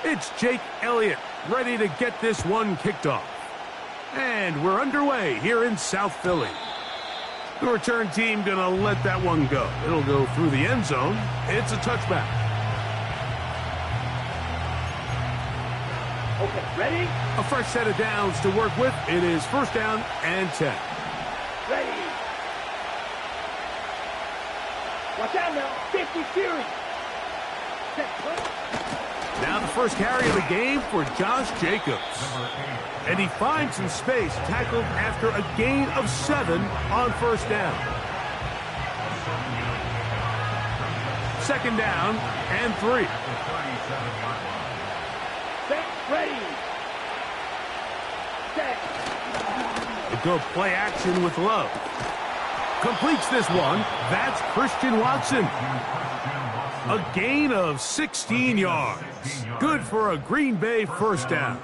It's Jake Elliott ready to get this one kicked off. And we're underway here in South Philly. The return team going to let that one go. It'll go through the end zone. It's a touchback. Okay, ready? A fresh set of downs to work with. It is first down and 10. Ready. Watch out now. 50 series. Now the first carry of the game for Josh Jacobs. And he finds some space, tackled after a gain of 7 on first down. Second down and 3. Set, ready. Set. They go play action with Love. Completes this one. That's Christian Watson. A gain of 16 yards. Good for a Green Bay first down.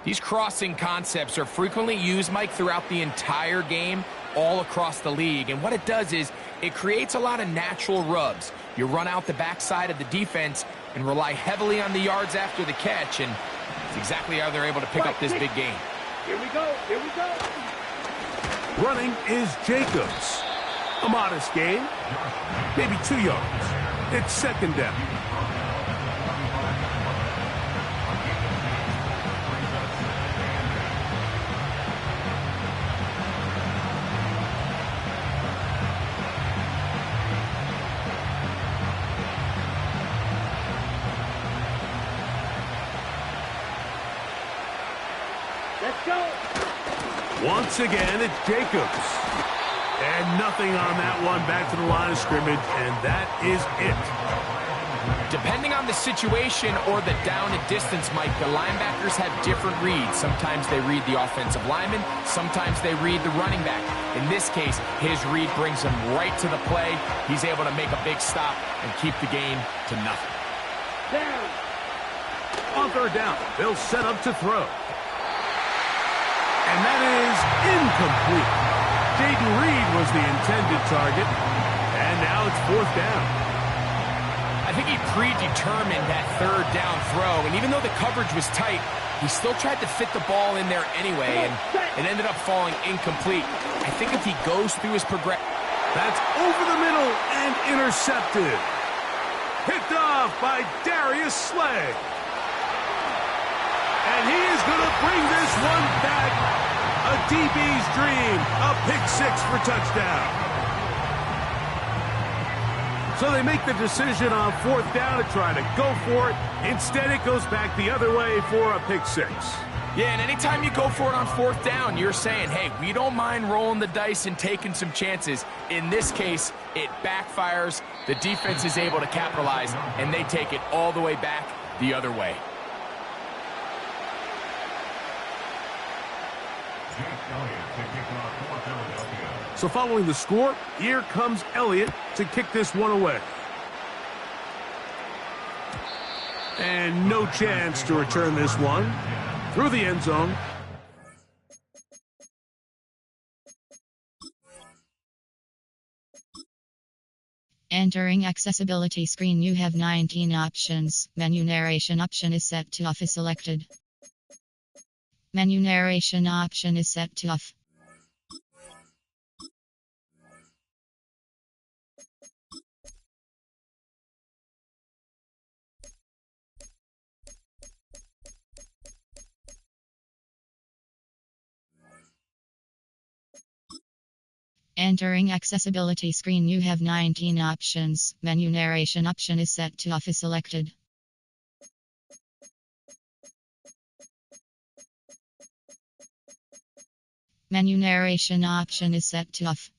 These crossing concepts are frequently used, Mike, throughout the entire game, all across the league. And what it does is it creates a lot of natural rubs. You run out the backside of the defense and rely heavily on the yards after the catch, and it's exactly how they're able to pick up this big gain. Here we go. Here we go. Running is Jacobs. A modest gain, maybe 2 yards. It's second down. Let's go. Once again, it's Jacobs. And nothing on that one, back to the line of scrimmage, and that is it. Depending on the situation or the down and distance, Mike, the linebackers have different reads. Sometimes they read the offensive lineman, sometimes they read the running back. In this case, his read brings him right to the play. He's able to make a big stop and keep the game to nothing. Down. On third down, they'll set up to throw. And that is incomplete. Jaden Reed was the intended target, and now it's fourth down. I think he predetermined that third down throw, and even though the coverage was tight, he still tried to fit the ball in there anyway, and it ended up falling incomplete. I think if he goes through his progression... That's over the middle and intercepted. Picked off by Darius Slay. And he is going to bring this one back. A DB's dream, a pick-6 for touchdown. So they make the decision on fourth down to try to go for it. Instead, it goes back the other way for a pick-6. Yeah, and anytime you go for it on fourth down, you're saying, hey, we don't mind rolling the dice and taking some chances. In this case, it backfires. The defense is able to capitalize, and they take it all the way back the other way. So following the score, here comes Elliott to kick this one away. And no chance to return this one through the end zone. Entering accessibility screen, you have 19 options. Menu narration option is set to off is selected. Menu narration option is set to off. Entering accessibility screen, you have 19 options. Menu narration option is set to off is selected. Menu narration option is set to off.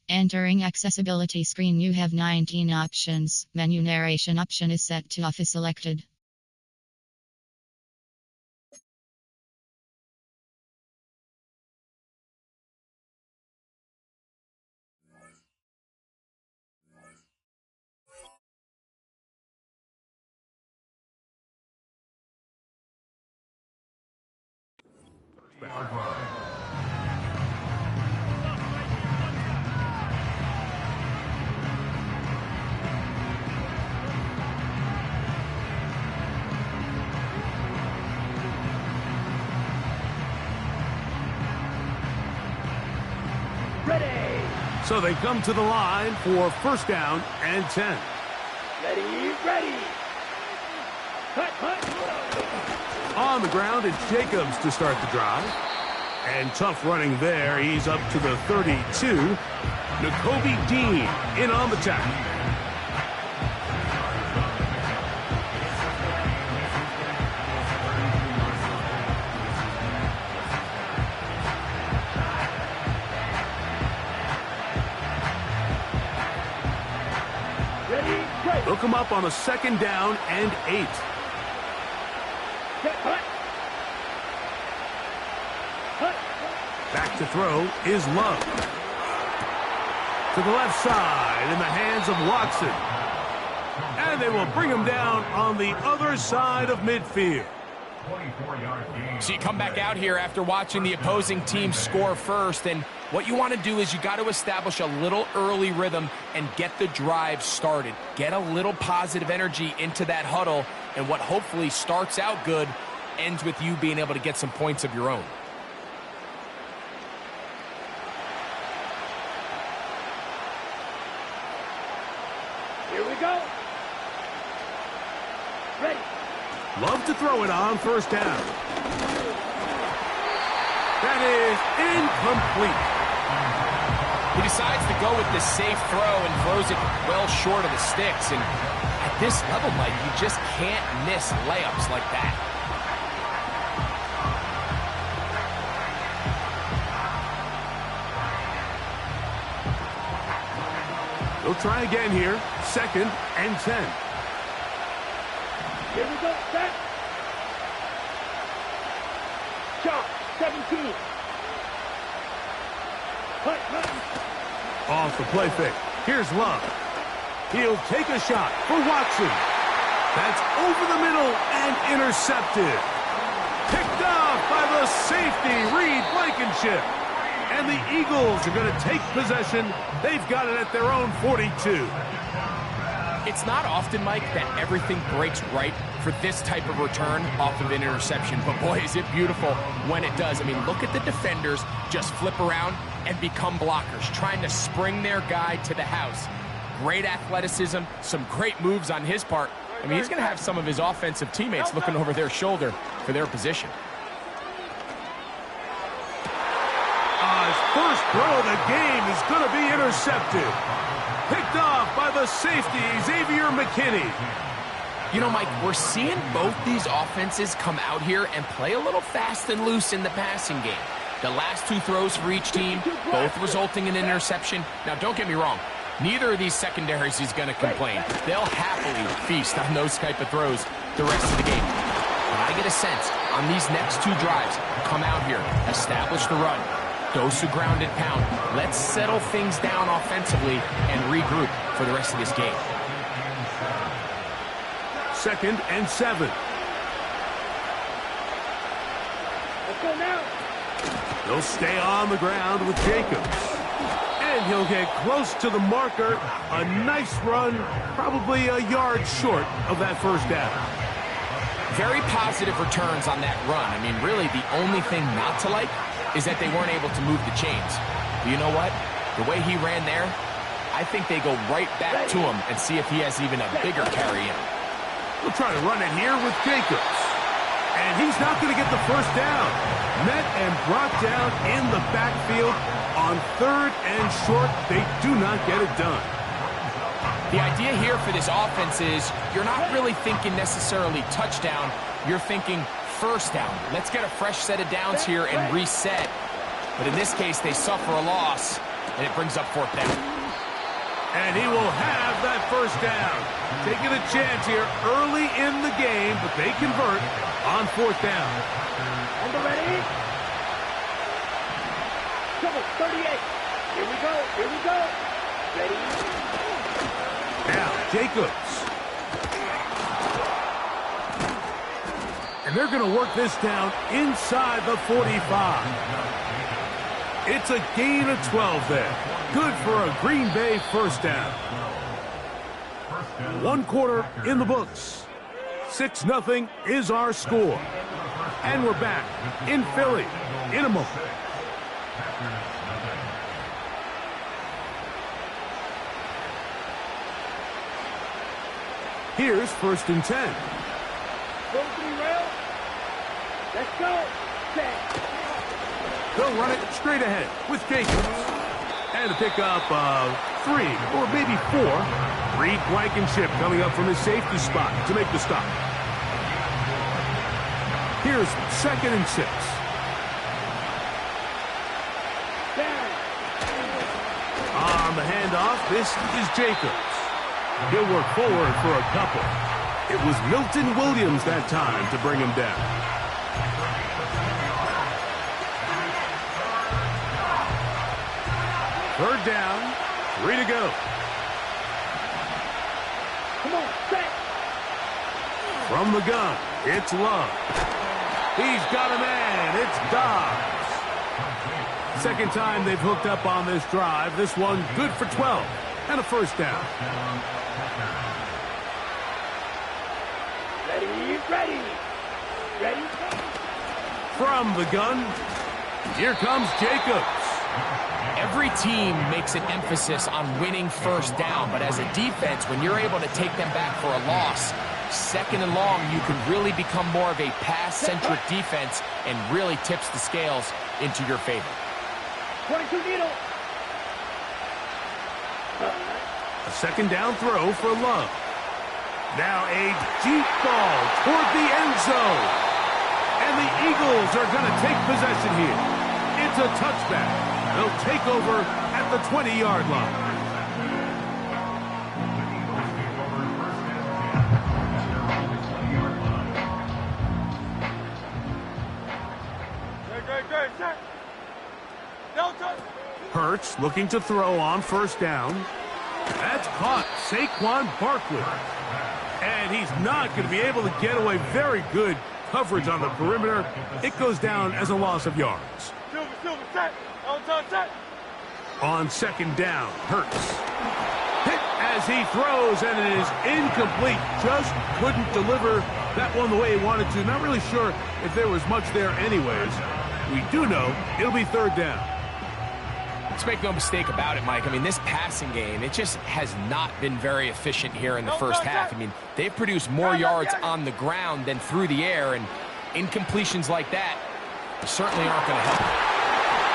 Entering accessibility screen, you have 19 options. Menu narration option is set to off is selected. ready. So they come to the line for first down and 10. Ready, ready. Cut, cut. On the ground, it's Jacobs to start the drive. And tough running there. He's up to the 32. Nakobe Dean in on the tackle. Ready, ready. They'll come up on a second down and 8. Cut, cut. Cut. Back to throw is Love. To the left side in the hands of Watson. And they will bring him down on the other side of midfield. So you come back out here after watching the opposing team score first, and what you want to do is you got to establish a little early rhythm and get the drive started. Get a little positive energy into that huddle, and what hopefully starts out good ends with you being able to get some points of your own. Here we go. Ready. Love to throw it on first down. That is incomplete. He decides to go with the safe throw and throws it well short of the sticks. And at this level, Mike, you just can't miss layups like that. They'll try again here. Second and 10. Here we go. Set. Shot. 17. Cut, cut. Off the play fake. Here's Love. He'll take a shot for Watson. That's over the middle and intercepted. Picked off by the safety, Reed Blankenship. And the Eagles are going to take possession. They've got it at their own 42. It's not often, Mike, that everything breaks right for this type of return off of an interception. But boy, is it beautiful when it does. I mean, look at the defenders just flip around and become blockers, trying to spring their guy to the house. Great athleticism, some great moves on his part. I mean, he's going to have some of his offensive teammates looking over their shoulder for their position. His first throw of the game is going to be intercepted. Picked off by the safety, Xavier McKinney. You know, Mike, we're seeing both these offenses come out here and play a little fast and loose in the passing game. The last two throws for each team, both resulting in an interception. Now, don't get me wrong. Neither of these secondaries is going to complain. They'll happily feast on those type of throws the rest of the game. But I get a sense on these next two drives, come out here, establish the run, dose of ground and pound. Let's settle things down offensively and regroup for the rest of this game. Second and 7. Let's go now. They'll stay on the ground with Jacobs. And he'll get close to the marker. A nice run, probably a yard short of that first down. Very positive returns on that run. I mean, really, the only thing not to like is that they weren't able to move the chains. But you know what? The way he ran there, I think they go right back to him and see if he has even a bigger carry in. We'll try to run it here with Jacobs. And he's not going to get the first down. Met and brought down in the backfield on third and short. They do not get it done. The idea here for this offense is you're not really thinking necessarily touchdown. You're thinking first down. Let's get a fresh set of downs here and reset. But in this case, they suffer a loss, and it brings up fourth down. And he will have that first down. Taking a chance here early in the game, but they convert on fourth down. On the ready. Trouble, 38. Here we go, here we go. Ready. Now, Jacobs. And they're going to work this down inside the 45. It's a gain of 12 there. Good for a Green Bay first down. 1 quarter in the books. 6-0 is our score. And we're back in Philly in a moment. Here's 1st and 10. Go 3 rail. Let's go. Set. They'll run it straight ahead with Jacobs. And a pickup of 3 or maybe 4. Reed Blankenship coming up from his safety spot to make the stop. Here's 2nd and 6. Down. On the handoff, this is Jacobs. He'll work forward for a couple. It was Milton Williams that time to bring him down. Third down, 3 to go. Come on, set. From the gun, it's Love. He's got a man, it's Dobbs. Second time they've hooked up on this drive. This one good for 12 and a 1st down. Ready, ready. Ready. From the gun, here comes Jacobs. Every team makes an emphasis on winning 1st down, but as a defense, when you're able to take them back for a loss, 2nd and long, you can really become more of a pass-centric defense and really tips the scales into your favor. 22 needle. A 2nd down throw for Love. Now a deep ball toward the end zone. And the Eagles are going to take possession here. It's a touchback. They'll take over at the 20-yard line. Hurts looking to throw on 1st down. That's caught. Saquon Barkley. And he's not going to be able to get away. Very good coverage on the perimeter. It goes down as a loss of yards. On 2nd down, Hurts. Hit as he throws, and it is incomplete. Just couldn't deliver that one the way he wanted to. Not really sure if there was much there anyways. We do know it'll be 3rd down. Let's make no mistake about it, Mike. I mean, this passing game, it just has not been very efficient here in the 1st half. I mean, they've produced more yards on the ground than through the air, and incompletions like that certainly aren't going to help.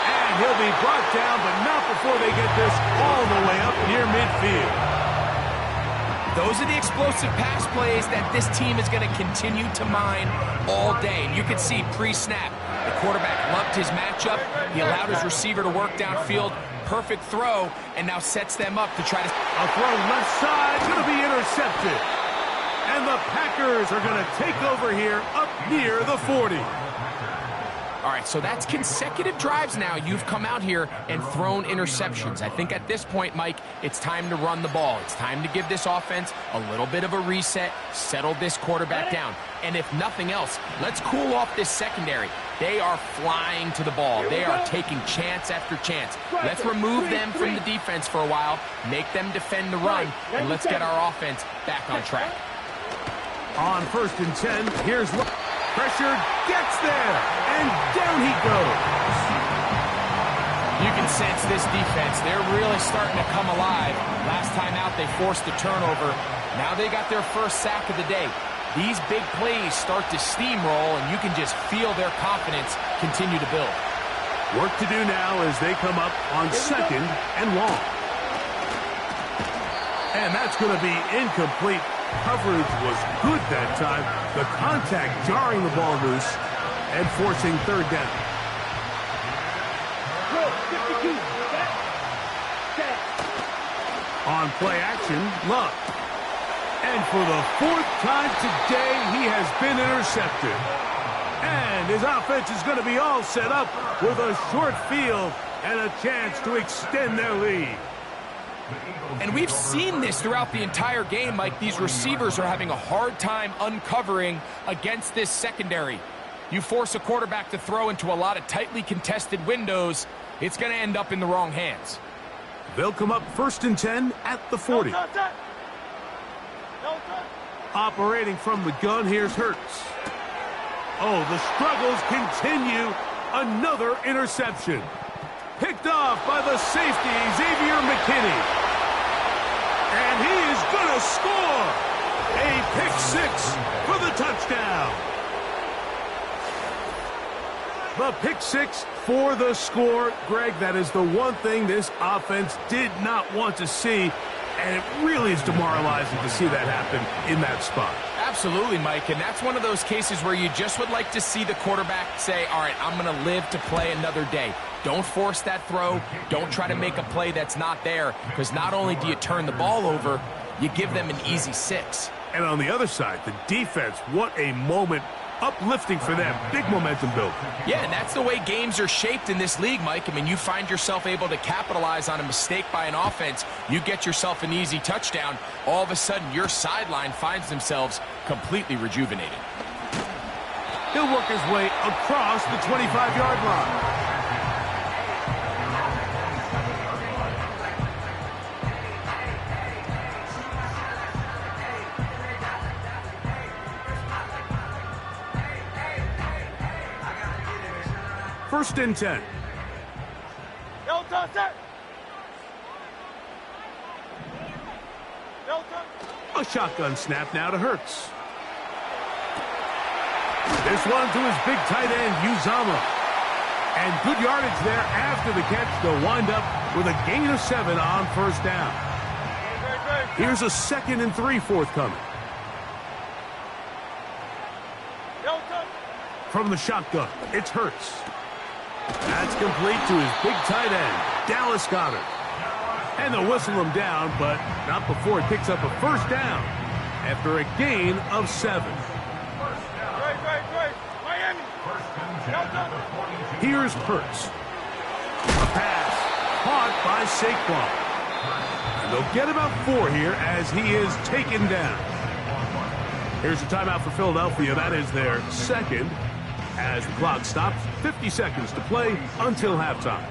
And he'll be brought down, but not before they get this all the way up near midfield. Those are the explosive pass plays that this team is going to continue to mine all day. And you can see pre-snap, the quarterback loved his matchup. He allowed his receiver to work downfield. Perfect throw, and now sets them up to try to... A throw left side, going to be intercepted. And the Packers are going to take over here up near the 40. All right, so that's consecutive drives now. You've come out here and thrown interceptions. I think at this point, Mike, it's time to run the ball. It's time to give this offense a little bit of a reset, settle this quarterback down. And if nothing else, let's cool off this secondary. They are flying to the ball. They are taking chance after chance. Let's remove them from the defense for a while, make them defend the run, and let's get our offense back on track. On 1st and 10, here's... Pressure gets there, and down he goes. You can sense this defense. They're really starting to come alive. Last time out, they forced a turnover. Now they got their 1st sack of the day. These big plays start to steamroll, and you can just feel their confidence continue to build. Work to do now as they come up on 2nd and long. And that's going to be incomplete. Coverage was good that time. The contact jarring the ball loose and forcing 3rd down. 52. Set. On play action, Love. And for the 4th time today, he has been intercepted. And his offense is going to be all set up with a short field and a chance to extend their lead. And we've seen this throughout the entire game, Mike. These receivers are having a hard time uncovering against this secondary. You force a quarterback to throw into a lot of tightly contested windows, it's going to end up in the wrong hands. They'll come up 1st and 10 at the 40. Operating from the gun, here's Hurts. Oh, the struggles continue. Another interception. Picked off by the safety, Xavier McKinney. And he is going to score. A pick six for the touchdown. The pick six for the score. Greg, that is the one thing this offense did not want to see, and it really is demoralizing to see that happen in that spot. Absolutely, Mike, and that's one of those cases where you just would like to see the quarterback say, all right, I'm going to live to play another day. Don't force that throw. Don't try to make a play that's not there, because not only do you turn the ball over, you give them an easy 6. And on the other side, the defense, what a moment. Uplifting for them. Big momentum build. Yeah, and that's the way games are shaped in this league, Mike. I mean, you find yourself able to capitalize on a mistake by an offense. You get yourself an easy touchdown. All of a sudden, your sideline finds themselves completely rejuvenated. He'll work his way across the 25-yard line. First and 10. A shotgun snap now to Hurts. This one to his big tight end, Uzama. And good yardage there after the catch. They'll wind up with a gain of 7 on first down. Here's a 2nd and 3 forthcoming. From the shotgun, it's Hurts. That's complete to his big tight end, Dallas Goedert. And they'll whistle him down, but not before he picks up a first down after a gain of 7. Here's Hurts. A pass caught by Saquon. And they'll get about 4 here as he is taken down. Here's a timeout for Philadelphia. That is their second. As the clock stops, 50 seconds to play until halftime.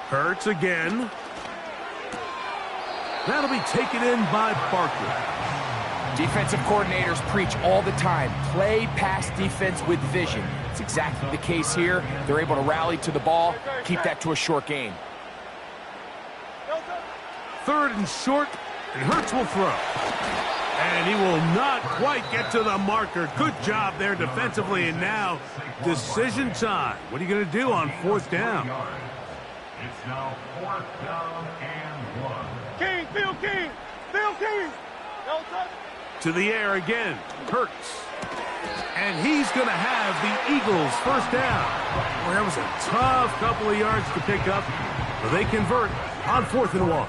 Hurts again. That'll be taken in by Barkley. Defensive coordinators preach all the time, play pass defense with vision. It's exactly the case here. They're able to rally to the ball, keep that to a short game. 3rd and short, and Hurts will throw. And he will not quite get to the marker. Good job there defensively, and now decision time. What are you going to do on 4th down? It's now 4th down and 1. King, Phil King, Phil King. To the air again, Hurts. And he's going to have the Eagles first down. Well, that was a tough couple of yards to pick up, but they convert on 4th and 1.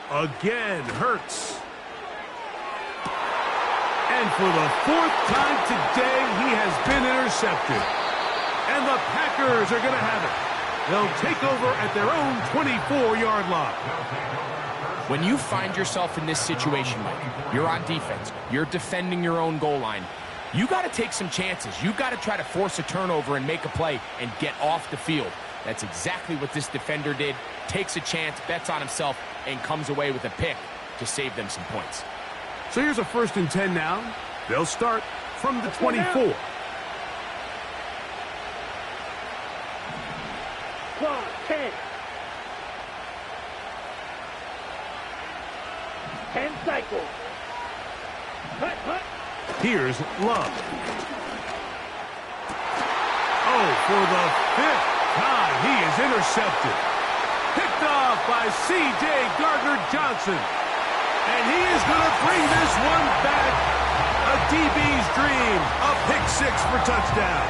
Again, Hurts. And for the 4th time today, he has been intercepted. And the Packers are going to have it. They'll take over at their own 24-yard line. When you find yourself in this situation, Mike, you're on defense, you're defending your own goal line, you got to take some chances. You got to try to force a turnover and make a play and get off the field. That's exactly what this defender did. Takes a chance, bets on himself, and comes away with a pick to save them some points. So here's a 1st and 10 now. They'll start from the 24. Clock, 10. 10 cycles. Hut. Here's Love. Oh, for the 5th time, he is intercepted. Picked off by C.J. Gardner-Johnson. And he is going to bring this one back. A DB's dream. A pick 6 for touchdown.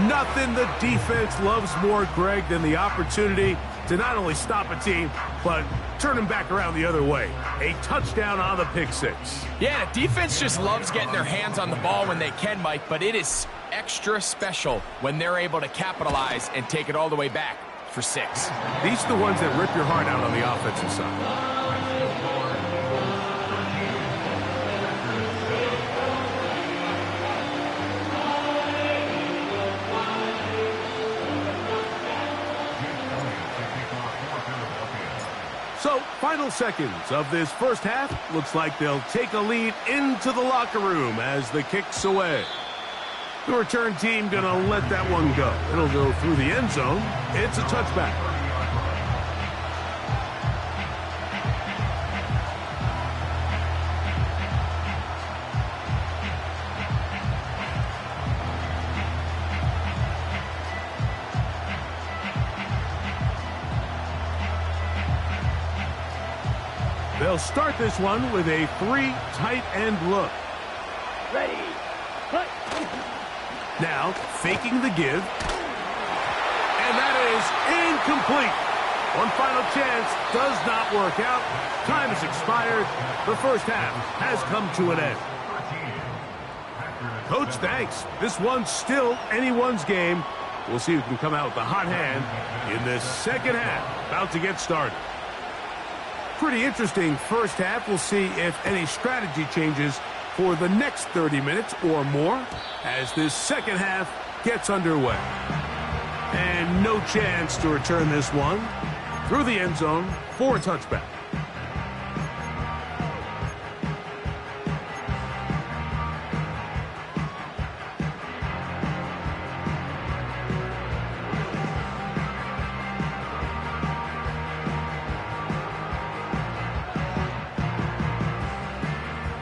Nothing the defense loves more, Greg, than the opportunity to not only stop a team, but turn them back around the other way. A touchdown on the pick 6. Yeah, the defense just loves getting their hands on the ball when they can, Mike, but it is extra special when they're able to capitalize and take it all the way back for 6. These are the ones that rip your heart out on the offensive side. So, final seconds of this first half. Looks like they'll take a lead into the locker room as the kick's away. The return team going to let that one go. It'll go through the end zone. It's a touchback. They'll start this one with a 3 tight end look. Ready. Cut. Now, faking the give. And that is incomplete. One final chance does not work out. Time has expired. The first half has come to an end. Coach, thanks. This one's still anyone's game. We'll see who can come out with a hot hand in this second half. About to get started. Pretty interesting first half. We'll see if any strategy changes for the next 30 minutes or more as this second half gets underway. And no chance to return this one through the end zone for a touchback.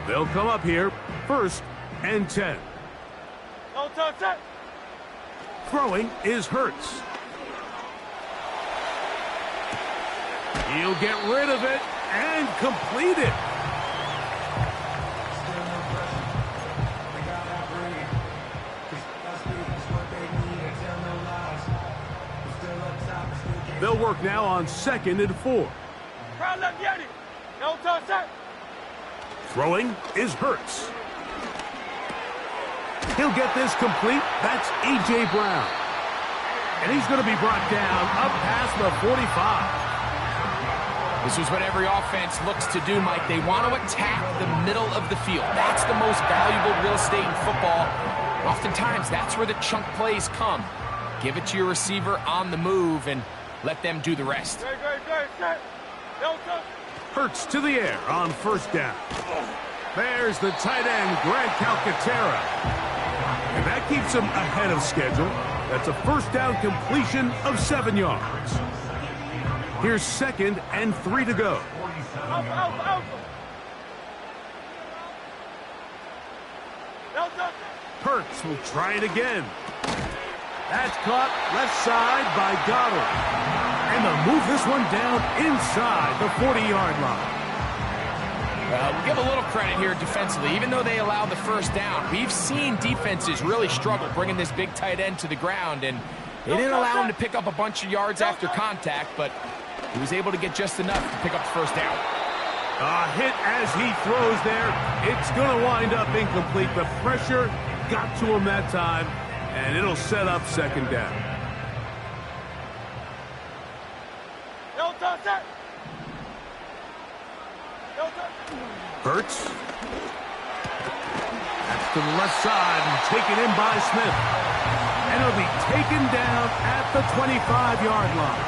They'll come up here, 1st and 10. No touch it. Throwing is Hurts. He'll get rid of it and complete it. They'll work now on 2nd and 4. Crowd left Yeti. No touch it. Throwing is Hurts. He'll get this complete. That's A.J. Brown. And he's going to be brought down up past the 45. This is what every offense looks to do, Mike. They want to attack the middle of the field. That's the most valuable real estate in football. Oftentimes, that's where the chunk plays come. Give it to your receiver on the move and let them do the rest. Great. No touch. Hurts to the air on 1st down. There's the tight end, Grant Calcaterra. And that keeps him ahead of schedule. That's a 1st down completion of 7 yards. Here's 2nd and 3 to go. Out. No touch. Hurts will try it again. That's caught left side by Goddard. And they'll move this one down inside the 40-yard line. We'll give a little credit here defensively. Even though they allowed the 1st down, we've seen defenses really struggle bringing this big tight end to the ground, and they didn't allow him to pick up a bunch of yards after contact, but he was able to get just enough to pick up the 1st down. A hit as he throws there. It's going to wind up incomplete. The pressure got to him that time, and it'll set up 2nd down. No touch it. No touch. Hurts. That's to the left side and taken in by Smith. And he'll be taken down at the 25-yard line.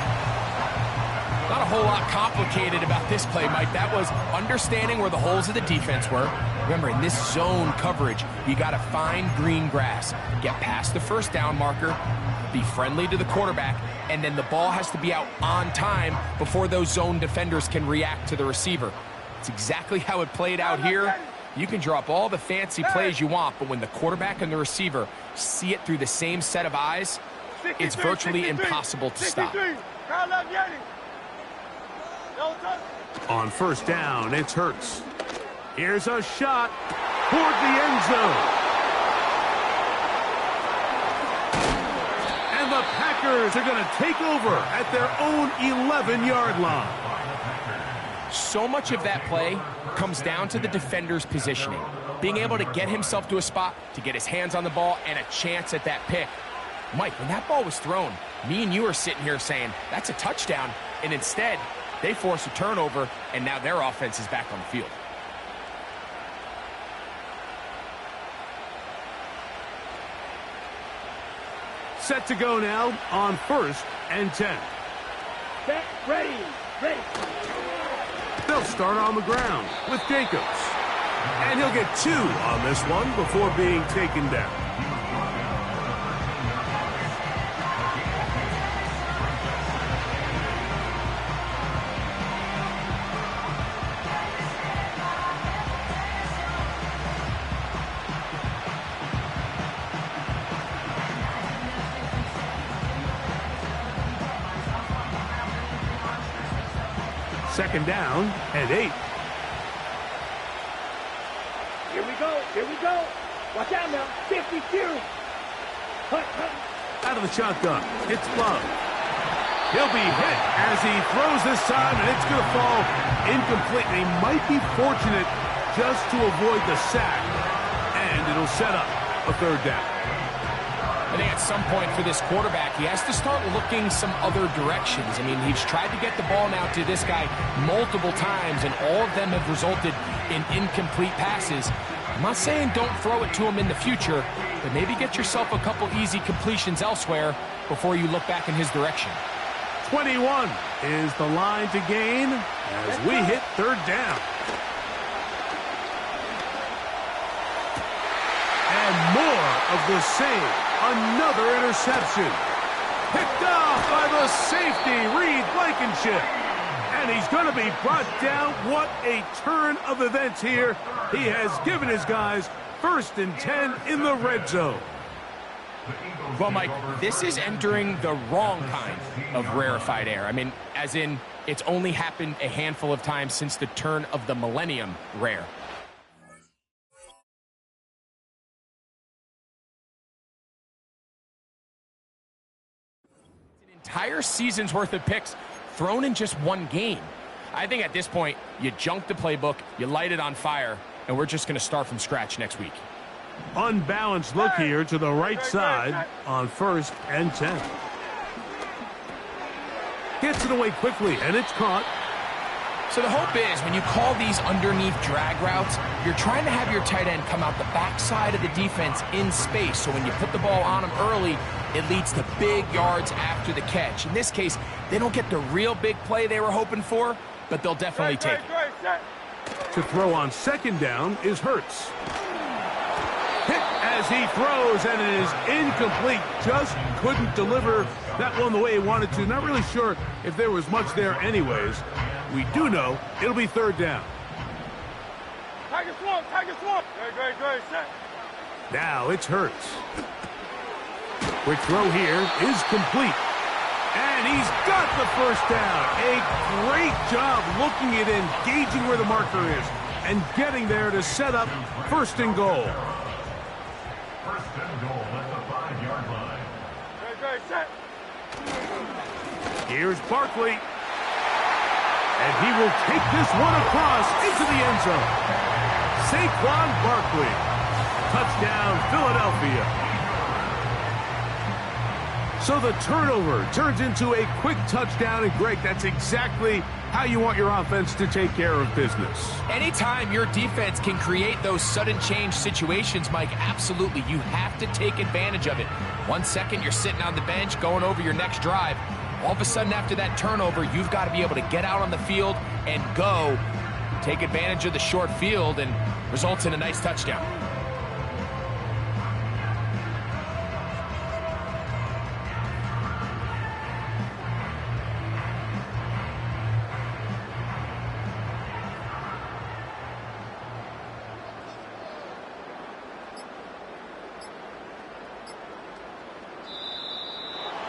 Not a whole lot complicated about this play, Mike. That was understanding where the holes of the defense were. Remember, in this zone coverage, you got to find green grass, get past the 1st down marker, be friendly to the quarterback, and then the ball has to be out on time before those zone defenders can react to the receiver. It's exactly how it played out here. You can draw up all the fancy plays you want, but when the quarterback and the receiver see it through the same set of eyes, it's virtually impossible to stop. On 1st down, it's Hurts. Here's a shot toward the end zone. And the Packers are going to take over at their own 11-yard line. So much of that play comes down to the defender's positioning. Being able to get himself to a spot, to get his hands on the ball, and a chance at that pick. Mike, when that ball was thrown, me and you are sitting here saying, that's a touchdown. And instead, they force a turnover, and now their offense is back on the field. Set to go now on 1st and 10. Set, ready. They'll start on the ground with Jacobs. And he'll get 2 on this one before being taken down. Second down and 8. Here we go. Here we go. Watch out now. 52. Cut. Out of the shotgun. It's Love. He'll be hit as he throws this time, and it's going to fall incomplete. And he might be fortunate just to avoid the sack, and it'll set up a third down. I think at some point for this quarterback, he has to start looking some other directions. I mean, he's tried to get the ball now to this guy multiple times, and all of them have resulted in incomplete passes. I'm not saying don't throw it to him in the future, but maybe get yourself a couple easy completions elsewhere before you look back in his direction. 21 is the line to gain as we hit third down. And more of the same. Another interception. Picked off by the safety, Reed Blankenship. And he's going to be brought down. What a turn of events here. He has given his guys 1st and 10 in the red zone. Well, Mike, this is entering the wrong kind of rarefied air. I mean, as in, it's only happened a handful of times since the turn of the millennium rare. An entire season's worth of picks thrown in just one game. I think at this point, you junk the playbook, you light it on fire, and we're just going to start from scratch next week. Unbalanced look here to the right side on 1st and 10. Gets it away quickly, and it's caught. So the hope is when you call these underneath drag routes, you're trying to have your tight end come out the backside of the defense in space. So when you put the ball on him early, it leads to big yards after the catch. In this case, they don't get the real big play they were hoping for, but they'll definitely take it. To throw on 2nd down is Hurts. Hit as he throws, and it is incomplete. Just couldn't deliver that one the way he wanted to. Not really sure if there was much there anyways. We do know it'll be 3rd down. Tiger swamp. Great. Now it's Hurts. Quick throw here is complete. And he's got the 1st down. A great job looking at engaging where the marker is and getting there to set up 1st and goal. 1st and goal at the 5-yard line. Great, set. Here's Barkley. And he will take this one across into the end zone. Saquon Barkley. Touchdown, Philadelphia. So the turnover turns into a quick touchdown, and Greg, that's exactly how you want your offense to take care of business. Anytime your defense can create those sudden change situations, Mike, absolutely, you have to take advantage of it. 1 second, you're sitting on the bench, going over your next drive. All of a sudden, after that turnover, you've got to be able to get out on the field and go. Take advantage of the short field, and results in a nice touchdown.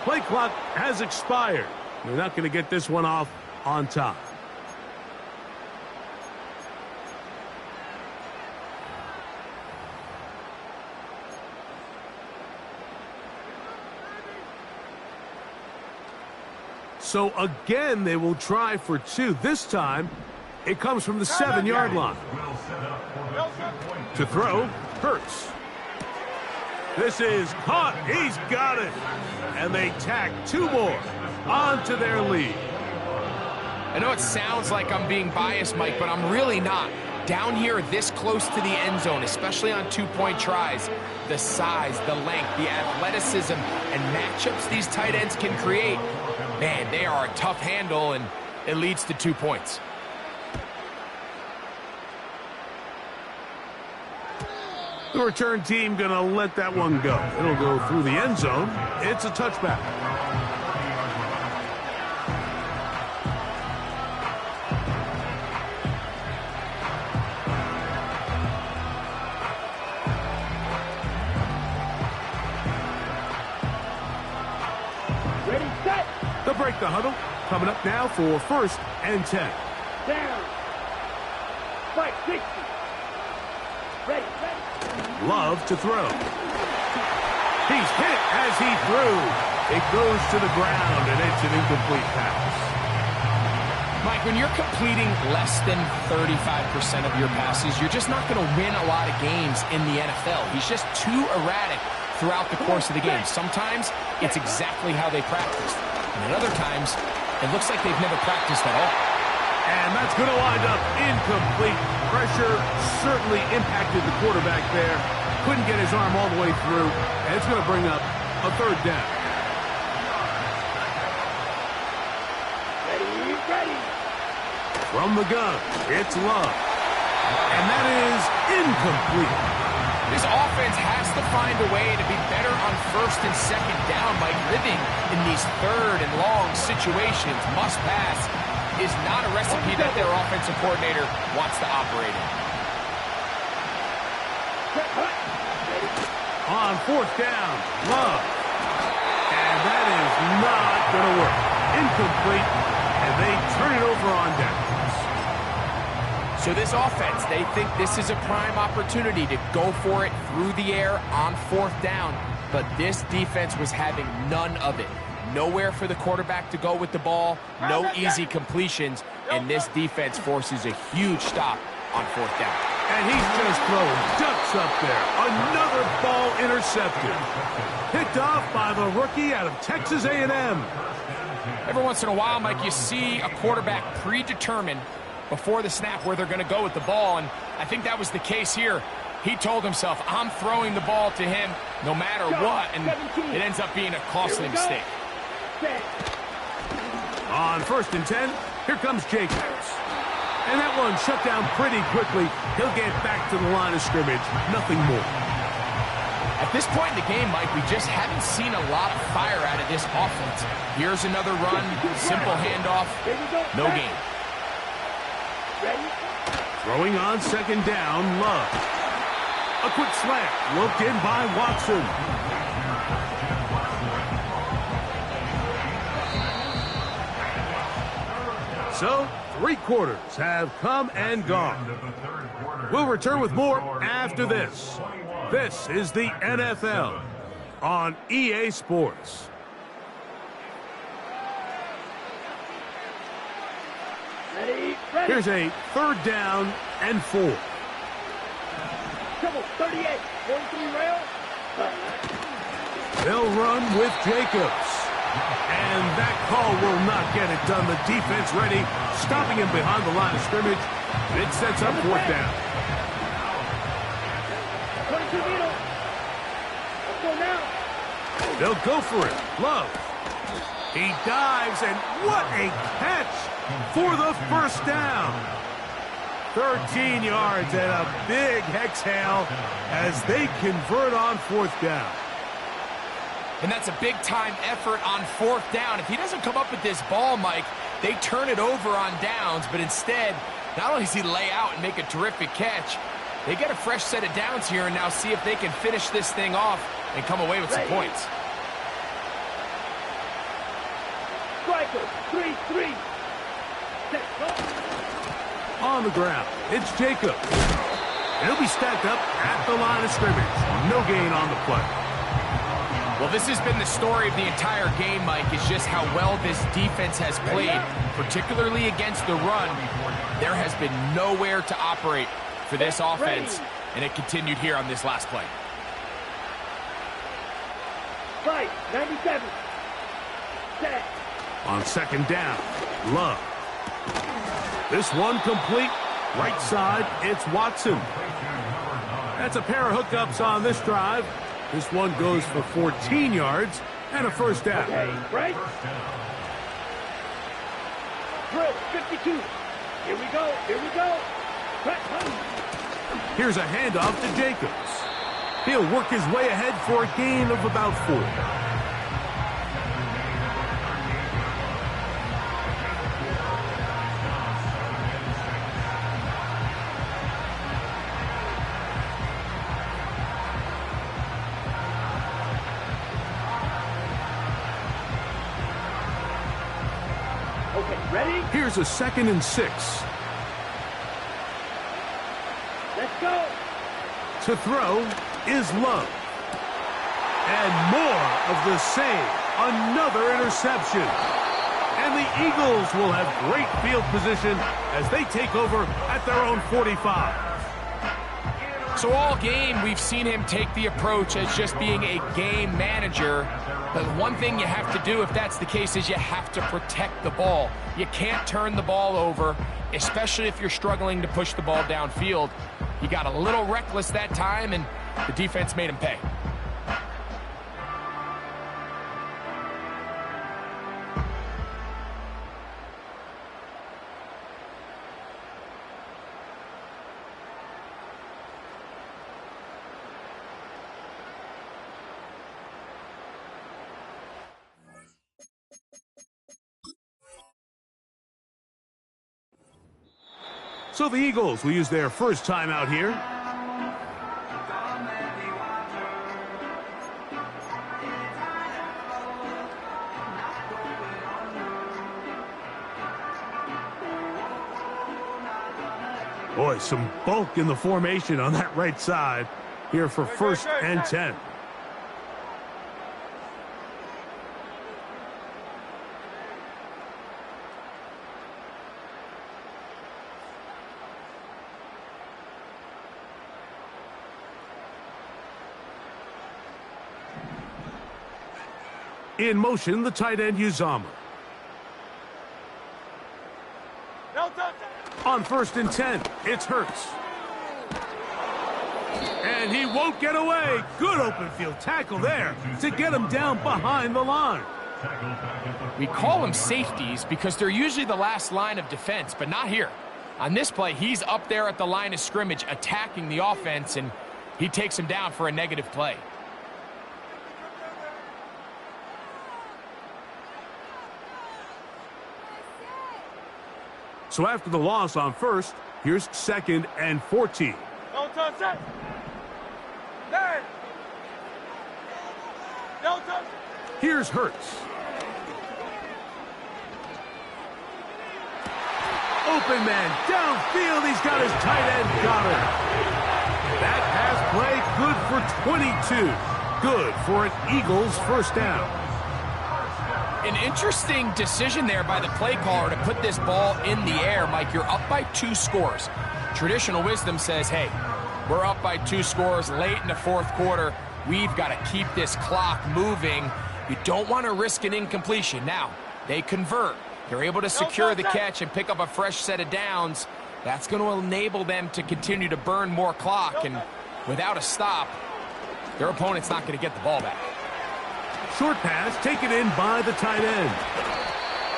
Play clock has expired. They're not going to get this one off on time. So again, they will try for 2. This time, it comes from the 7-yard line. To throw, Hurts. This is caught. He's got it. And they tack 2 more onto their lead. I know it sounds like I'm being biased, Mike, but I'm really not. Down here this close to the end zone, especially on 2-point tries, the size, the length, the athleticism, and matchups these tight ends can create, man, they are a tough handle, and it leads to 2 points. The return team going to let that one go. It'll go through the end zone. It's a touchback. Ready, set. They'll break the huddle. Coming up now for 1st and 10. Down. Fight 60. Ready. Love to throw. He's hit as he threw. It goes to the ground, and it's an incomplete pass. Mike, when you're completing less than 35% of your passes, you're just not going to win a lot of games in the NFL. He's just too erratic throughout the course of the game. Sometimes it's exactly how they practiced. And at other times, it looks like they've never practiced at all. And that's going to wind up incomplete. Pressure certainly impacted the quarterback there. Couldn't get his arm all the way through. And it's going to bring up a third down. Ready. From the gun, it's Love. And that is incomplete. This offense has to find a way to be better on first and second down by living in these third and long situations. Must pass is not a recipe that their offensive coordinator wants to operate in. On fourth down, Love. And that is not going to work. Incomplete, and they turn it over on downs. So this offense, they think this is a prime opportunity to go for it through the air on fourth down. But this defense was having none of it. Nowhere for the quarterback to go with the ball, no easy completions, and this defense forces a huge stop on fourth down. And he's just throwing ducks up there. Another ball intercepted. Picked off by the rookie out of Texas A&M. Every once in a while, Mike, you see a quarterback predetermined before the snap where they're going to go with the ball, and I think that was the case here. He told himself, I'm throwing the ball to him no matter what, and it ends up being a costly mistake. On first and 10, here comes Jacobs. And that one shut down pretty quickly. He'll get back to the line of scrimmage. Nothing more. At this point in the game, Mike, we just haven't seen a lot of fire out of this offense. Here's another run, simple handoff, no gain. Throwing on second down, Love. A quick slant, looked in by Watson. So, 3 quarters have come and gone. We'll return with more after this. This is the NFL on EA Sports. Ready. Here's a third down and 4. Trouble, 38. 43 rail. They'll run with Jacobs. And that call will not get it done. The defense ready, stopping him behind the line of scrimmage. And it sets up fourth down. 22 meter. Let's go now. They'll go for it. Love. He dives, and what a catch for the first down. 13 yards and a big exhale as they convert on fourth down. And that's a big-time effort on fourth down. If he doesn't come up with this ball, Mike, they turn it over on downs, but instead, not only does he lay out and make a terrific catch, they get a fresh set of downs here and now see if they can finish this thing off and come away with some points. Striker, 3-3. On the ground, it's Jacobs. He'll be stacked up at the line of scrimmage. No gain on the play. Well, this has been the story of the entire game, Mike, is just how well this defense has played, particularly against the run. There has been nowhere to operate for this offense, and it continued here on this last play. Fight, 97. Set. On second down, Love. This one complete. Right side, it's Watson. That's a pair of hookups on this drive. This one goes for 14 yards and a first down. Okay, right? Drill, 52. Here we go. Here's a handoff to Jacobs. He'll work his way ahead for a gain of about 4. Okay, ready? Here's a 2nd and 6. To throw is Love. And more of the same. Another interception. And the Eagles will have great field position as they take over at their own 45. So all game, we've seen him take the approach as just being a game manager. But one thing you have to do if that's the case is you have to protect the ball. You can't turn the ball over, especially if you're struggling to push the ball downfield. He got a little reckless that time, and the defense made him pay. So the Eagles will use their first time out here. Boy, some bulk in the formation on that right side here for first and 10. In motion, the tight end, Uzomah. On first and 10, it's Hurts. And he won't get away. Good open field tackle there to get him down behind the line. We call them safeties because they're usually the last line of defense, but not here. On this play, he's up there at the line of scrimmage attacking the offense, and he takes him down for a negative play. So after the loss on first, here's second and 14. No touch that. There. No touch. Here's Hurts. Open man downfield. He's got his tight end Goddard. That pass play good for 22. Good for an Eagles first down. An interesting decision there by the play caller to put this ball in the air. Mike, you're up by 2 scores. Traditional wisdom says, hey, we're up by 2 scores late in the fourth quarter. We've got to keep this clock moving. You don't want to risk an incompletion. Now, they convert. They're able to secure the catch and pick up a fresh set of downs. That's going to enable them to continue to burn more clock. And without a stop, their opponent's not going to get the ball back. Short pass taken in by the tight end.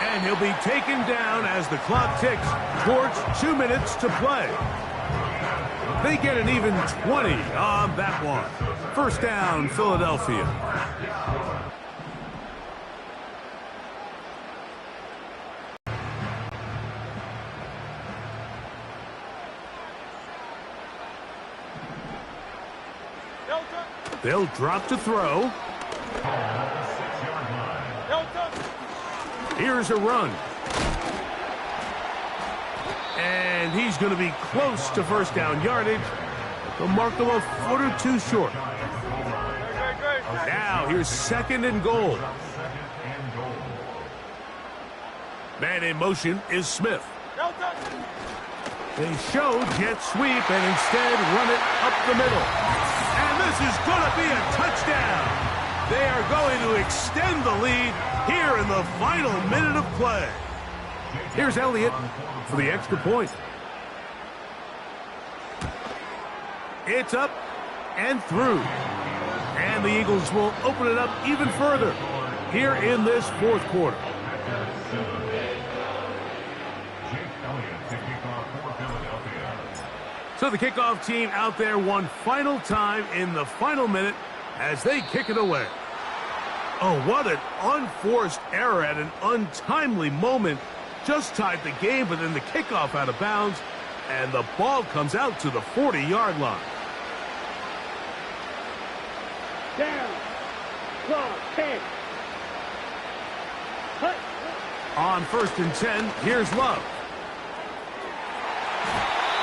And he'll be taken down as the clock ticks towards 2 minutes to play. They get an even 20 on that one. First down, Philadelphia. They'll drop to throw. Here's a run. And he's going to be close to first down yardage. They'll mark him a foot or 2 short. Now here's second and goal. Man in motion is Smith. They show jet sweep and instead run it up the middle. And this is going to be a touchdown. They are going to extend the lead here in the final minute of play. Here's Elliott for the extra point. It's up and through. And the Eagles will open it up even further here in this fourth quarter. So the kickoff team out there one final time in the final minute as they kick it away. Oh, what an unforced error at an untimely moment. Just tied the game, but then the kickoff out of bounds, and the ball comes out to the 40-yard line. Down. Clock 10. Cut. On first and 10, here's Love.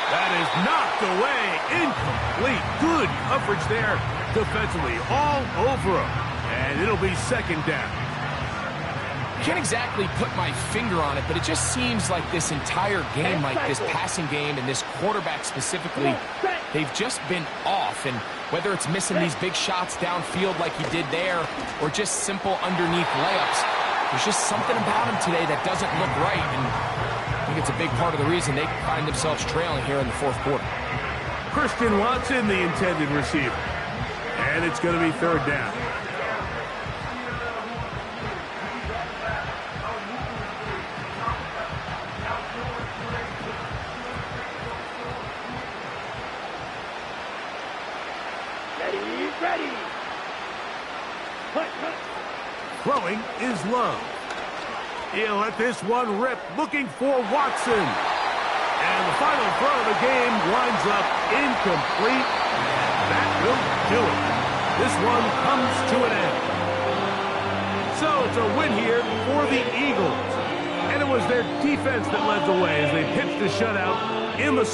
That is knocked away. Incomplete. Good coverage there defensively. All over him. And it'll be second down. Can't exactly put my finger on it, but it just seems like this entire game, like this passing game and this quarterback specifically, they've just been off. And whether it's missing these big shots downfield like he did there or just simple underneath layups, there's just something about him today that doesn't look right. And I think it's a big part of the reason they find themselves trailing here in the fourth quarter. Christian Watson, the intended receiver. And it's going to be third down. Ready. Throwing is Love. He'll let this one rip, looking for Watson. And the final throw of the game winds up incomplete. And that will do it. This one comes to an end. So it's a win here for the Eagles. And it was their defense that led the way as they pitched a shutout in the